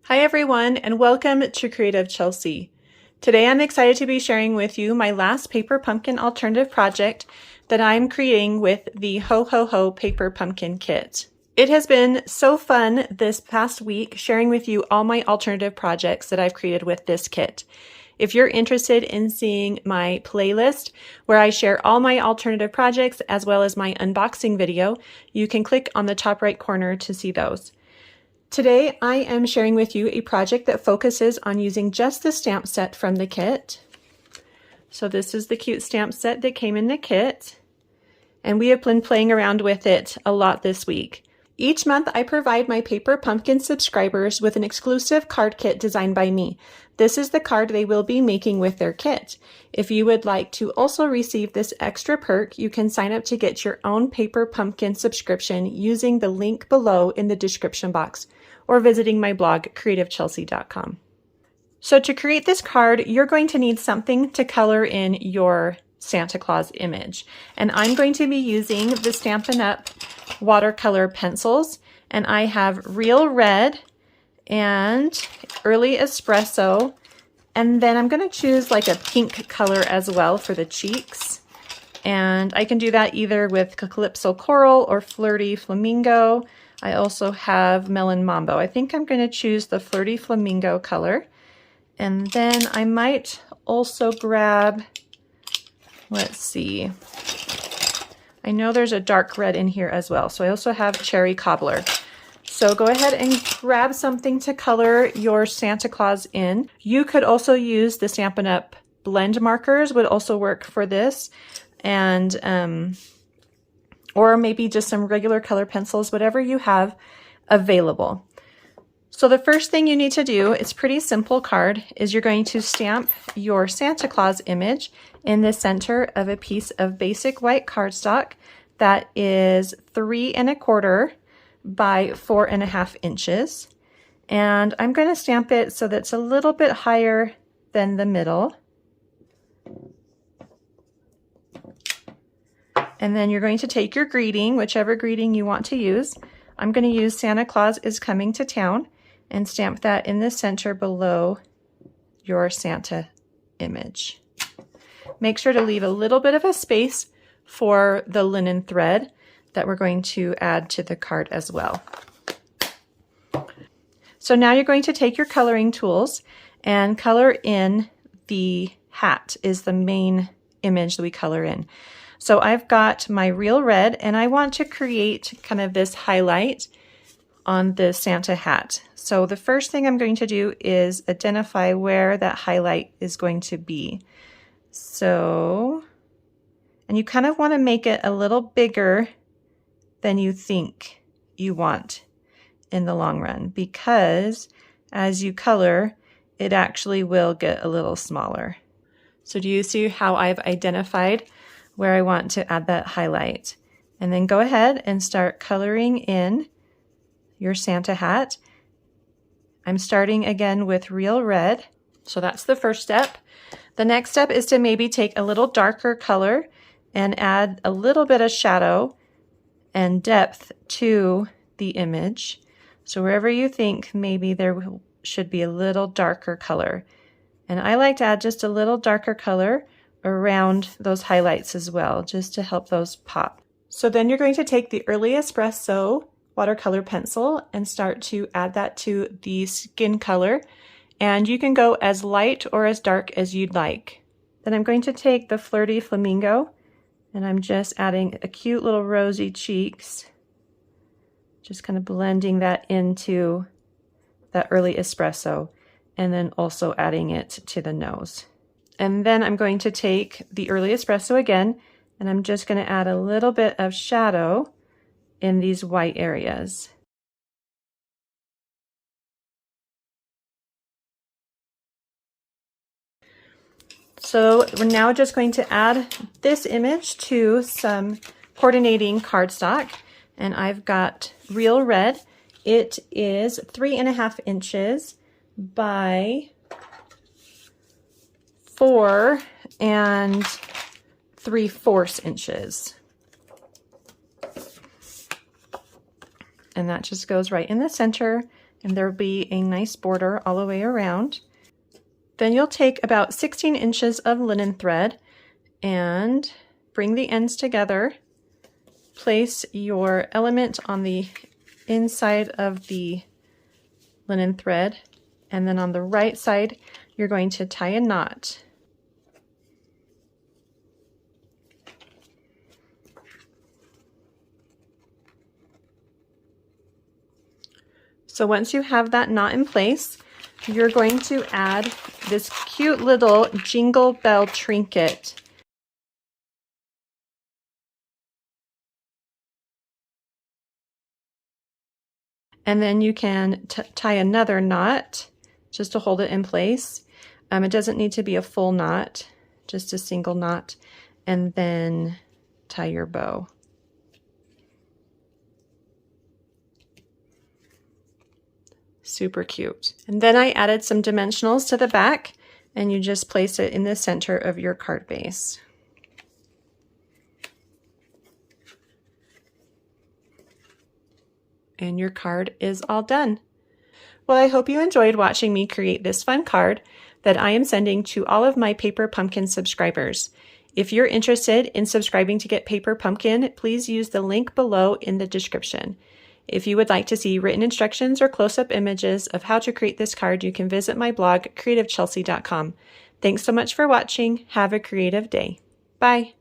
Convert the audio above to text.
Hi everyone, and welcome to Creative Chelsey. Today I'm excited to be sharing with you my last paper pumpkin alternative project that I'm creating with the Ho Ho Ho Paper Pumpkin Kit. It has been so fun this past week sharing with you all my alternative projects that I've created with this kit. If you're interested in seeing my playlist where I share all my alternative projects as well as my unboxing video, you can click on the top right corner to see those. Today I am sharing with you a project that focuses on using just the stamp set from the kit. So this is the cute stamp set that came in the kit, and we have been playing around with it a lot this week. Each month I provide my Paper Pumpkin subscribers with an exclusive card kit designed by me. This is the card they will be making with their kit. If you would like to also receive this extra perk, you can sign up to get your own Paper Pumpkin subscription using the link below in the description box or visiting my blog, creativechelsey.com. So to create this card, you're going to need something to color in your Santa Claus image. And I'm going to be using the Stampin' Up! Watercolor pencils. And I have Real Red and Early Espresso. And then I'm going to choose like a pink color as well for the cheeks. And I can do that either with Calypso Coral or Flirty Flamingo. I also have Melon Mambo. I think I'm going to choose the Flirty Flamingo color. And then I might also grab, let's see, I know there's a dark red in here as well. So I also have Cherry Cobbler. So go ahead and grab something to color your Santa Claus in. You could also use the Stampin' Up! Blend markers, would also work for this. And or maybe just some regular color pencils, whatever you have available. So the first thing you need to do, it's pretty simple card, is you're going to stamp your Santa Claus image in the center of a piece of basic white cardstock that is 3 1/4 by 4 1/2 inches. And I'm going to stamp it so that's a little bit higher than the middle. And then you're going to take your greeting, whichever greeting you want to use. I'm going to use Santa Claus is Coming to Town and stamp that in the center below your Santa image. Make sure to leave a little bit of a space for the linen thread that we're going to add to the card as well. So now you're going to take your coloring tools and color in the hat is the main image that we color in. So I've got my Real Red, and I want to create kind of this highlight on the Santa hat. So the first thing I'm going to do is identify where that highlight is going to be. So, and you kind of want to make it a little bigger than you think you want in the long run, because as you color, it actually will get a little smaller. So do you see how I've identified where I want to add that highlight? And then go ahead and start coloring in your Santa hat. I'm starting again with Real Red. So that's the first step. The next step is to maybe take a little darker color and add a little bit of shadow and depth to the image. So wherever you think maybe there should be a little darker color. And I like to add just a little darker color around those highlights as well, just to help those pop. So then you're going to take the Early Espresso watercolor pencil and start to add that to the skin color. And you can go as light or as dark as you'd like. Then I'm going to take the Flirty Flamingo, and I'm just adding a cute little rosy cheeks. Just kind of blending that into that Early Espresso, and then also adding it to the nose. And then I'm going to take the Early Espresso again, and I'm just going to add a little bit of shadow in these white areas. So we're now just going to add this image to some coordinating cardstock, and I've got Real Red. It is 3 1/2 inches by 4 3/4 inches. and that just goes right in the center, and there will be a nice border all the way around. Then you'll take about 16 inches of linen thread and bring the ends together. Place your element on the inside of the linen thread, and then on the right side you're going to tie a knot. So once you have that knot in place, you're going to add this cute little jingle bell trinket. And then you can tie another knot just to hold it in place. It doesn't need to be a full knot, just a single knot, and then tie your bow. Super cute. And then I added some dimensionals to the back, and you just place it in the center of your card base. And your card is all done. Well, I hope you enjoyed watching me create this fun card that I am sending to all of my Paper Pumpkin subscribers. If you're interested in subscribing to get Paper Pumpkin, please use the link below in the description. If you would like to see written instructions or close-up images of how to create this card, you can visit my blog, creativechelsey.com. Thanks so much for watching. Have a creative day. Bye.